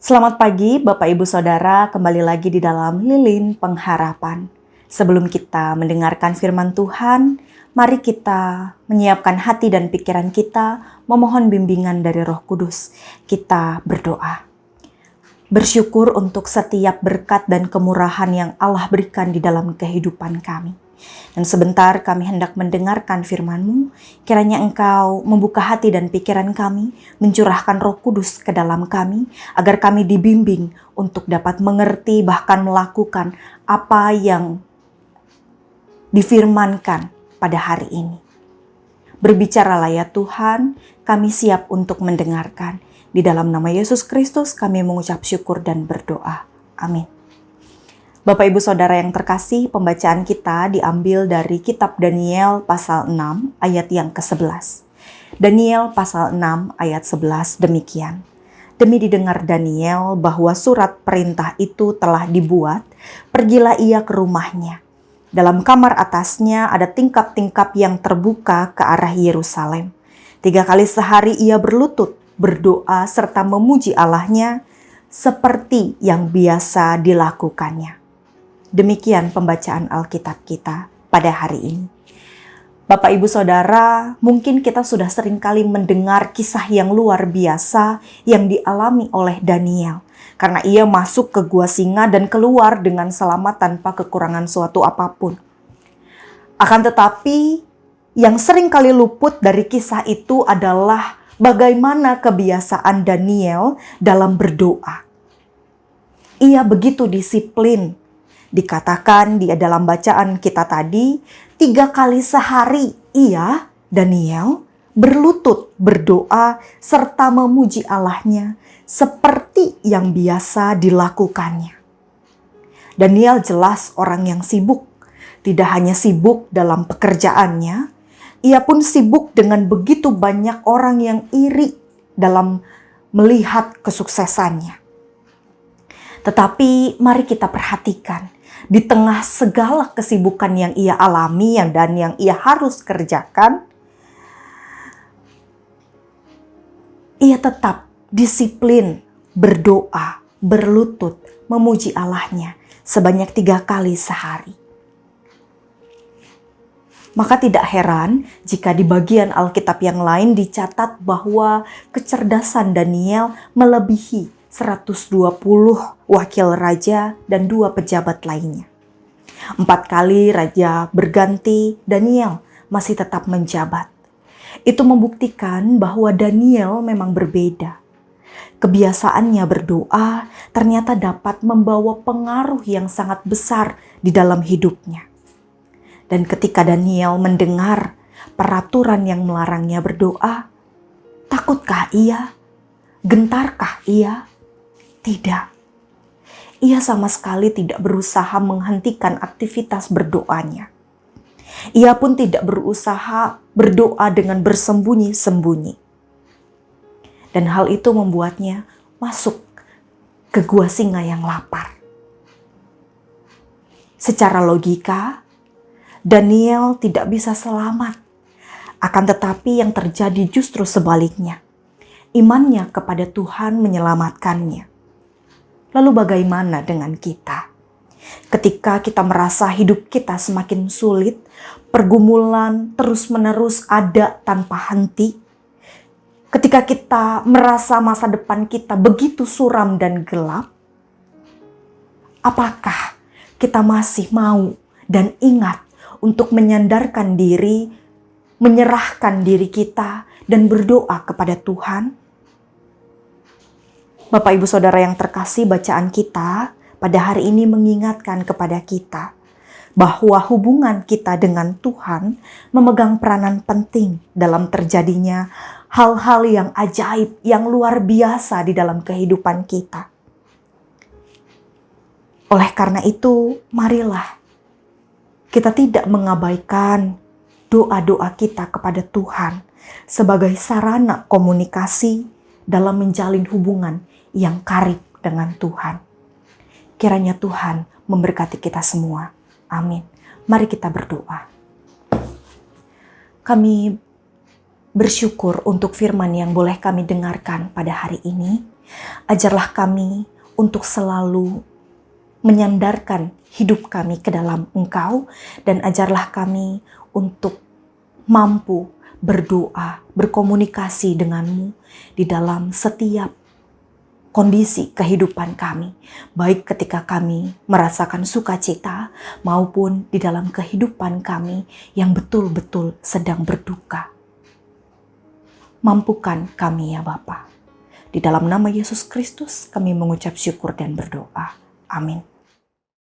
Selamat pagi Bapak Ibu Saudara, kembali lagi di dalam Lilin Pengharapan. Sebelum kita mendengarkan firman Tuhan, mari kita menyiapkan hati dan pikiran kita, memohon bimbingan dari Roh Kudus. Kita berdoa. Bersyukur untuk setiap berkat dan kemurahan yang Allah berikan di dalam kehidupan kami. Dan sebentar kami hendak mendengarkan firman-Mu, kiranya Engkau membuka hati dan pikiran kami, mencurahkan Roh Kudus ke dalam kami, agar kami dibimbing untuk dapat mengerti bahkan melakukan apa yang difirmankan pada hari ini. Berbicaralah ya Tuhan, kami siap untuk mendengarkan. Di dalam nama Yesus Kristus kami mengucap syukur dan berdoa. Amin. Bapak Ibu Saudara yang terkasih, pembacaan kita diambil dari kitab Daniel pasal 6 ayat yang ke-11. Daniel pasal 6 ayat 11 demikian. Demi didengar Daniel bahwa surat perintah itu telah dibuat, pergilah ia ke rumahnya. Dalam kamar atasnya ada tingkap-tingkap yang terbuka ke arah Yerusalem. 3 kali sehari ia berlutut, berdoa serta memuji Allahnya seperti yang biasa dilakukannya. Demikian pembacaan Alkitab kita pada hari ini. Bapak Ibu Saudara, mungkin kita sudah sering kali mendengar kisah yang luar biasa yang dialami oleh Daniel. Karena ia masuk ke gua singa dan keluar dengan selamat tanpa kekurangan suatu apapun. Akan tetapi, yang sering kali luput dari kisah itu adalah bagaimana kebiasaan Daniel dalam berdoa. Ia begitu disiplin. Dikatakan di dalam bacaan kita tadi, 3 kali sehari ia, Daniel, berlutut berdoa serta memuji Allahnya seperti yang biasa dilakukannya. Daniel jelas orang yang sibuk. Tidak hanya sibuk dalam pekerjaannya, ia pun sibuk dengan begitu banyak orang yang iri dalam melihat kesuksesannya. Tetapi mari kita perhatikan, di tengah segala kesibukan yang ia alami dan yang ia harus kerjakan, ia tetap disiplin berdoa, berlutut, memuji Allahnya sebanyak 3 kali sehari. Maka tidak heran jika di bagian Alkitab yang lain dicatat bahwa kecerdasan Daniel melebihi 120 wakil raja dan 2 pejabat lainnya. 4 kali raja berganti, Daniel masih tetap menjabat. Itu membuktikan bahwa Daniel memang berbeda. Kebiasaannya berdoa ternyata dapat membawa pengaruh yang sangat besar di dalam hidupnya. Dan ketika Daniel mendengar peraturan yang melarangnya berdoa, takutkah ia? Gentarkah ia? Tidak. Ia sama sekali tidak berusaha menghentikan aktivitas berdoanya. Ia pun tidak berusaha berdoa dengan bersembunyi-sembunyi. Dan hal itu membuatnya masuk ke gua singa yang lapar. Secara logika, Daniel tidak bisa selamat. Akan tetapi yang terjadi justru sebaliknya. Imannya kepada Tuhan menyelamatkannya. Lalu bagaimana dengan kita? Ketika kita merasa hidup kita semakin sulit, pergumulan terus-menerus ada tanpa henti. Ketika kita merasa masa depan kita begitu suram dan gelap, apakah kita masih mau dan ingat untuk menyandarkan diri, menyerahkan diri kita, dan berdoa kepada Tuhan? Bapak Ibu Saudara yang terkasih, bacaan kita pada hari ini mengingatkan kepada kita bahwa hubungan kita dengan Tuhan memegang peranan penting dalam terjadinya hal-hal yang ajaib, yang luar biasa di dalam kehidupan kita. Oleh karena itu, marilah kita tidak mengabaikan doa-doa kita kepada Tuhan sebagai sarana komunikasi dalam menjalin hubungan yang karib dengan Tuhan. Kiranya Tuhan memberkati kita semua. Amin. Mari kita berdoa. Kami bersyukur untuk firman yang boleh kami dengarkan pada hari ini. Ajarlah kami untuk selalu menyandarkan hidup kami ke dalam Engkau, dan ajarlah kami untuk mampu berdoa, berkomunikasi denganmu di dalam setiap kondisi kehidupan kami, baik ketika kami merasakan sukacita maupun di dalam kehidupan kami yang betul-betul sedang berduka. Mampukan kami ya Bapa. Di dalam nama Yesus Kristus kami mengucap syukur dan berdoa. Amin.